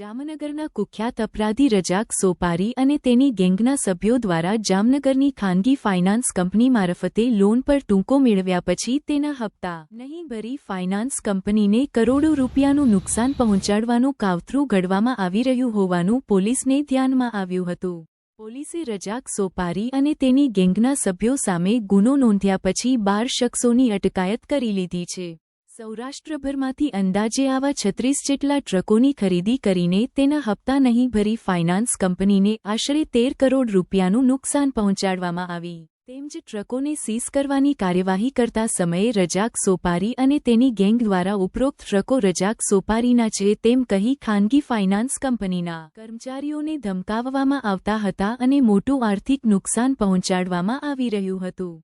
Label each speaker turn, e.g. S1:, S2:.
S1: જામનગરના કુખ્યાત અપરાધી રજાક સોપારી અને તેની ગેંગના સભ્યો દ્વારા જામનગરની ખાનગી ફાઇનાન્સ કંપની મારફતે લોન પર ટૂંકો મેળવ્યા પછી તેના હપ્તા નહીં ભરી ફાઇનાન્સ કંપનીને કરોડો રૂપિયાનું નુકસાન પહોંચાડવાનું કાવતરું ઘડવામાં આવી રહ્યું હોવાનું પોલીસને ધ્યાનમાં આવ્યું હતું। પોલીસે રજાક સોપારી અને તેની ગેંગના સભ્યો સામે ગુનો નોંધ્યા પછી 12 શખ્સોની અટકાયત કરી લીધી છે। સૌરાષ્ટ્રભરમાંથી અંદાજે આવા 36 જેટલા ટ્રકોની ખરીદી કરીને તેના હપ્તા નહીં ભરી ફાઇનાન્સ કંપનીને આશરે 13 કરોડ રૂપિયાનું નુકસાન પહોંચાડવામાં આવી। તેમજ ટ્રકોને સીઝ કરવાની કાર્યવાહી કરતા સમયે રજાક સોપારી અને તેની ગેંગ દ્વારા ઉપરોક્ત ટ્રકો રજાક સોપારીના છે તેમ કહી ખાનગી ફાઇનાન્સ કંપનીના કર્મચારીઓને ધમકાવવામાં આવતા હતા અને મોટું આર્થિક નુકસાન પહોંચાડવામાં આવી રહ્યું હતું।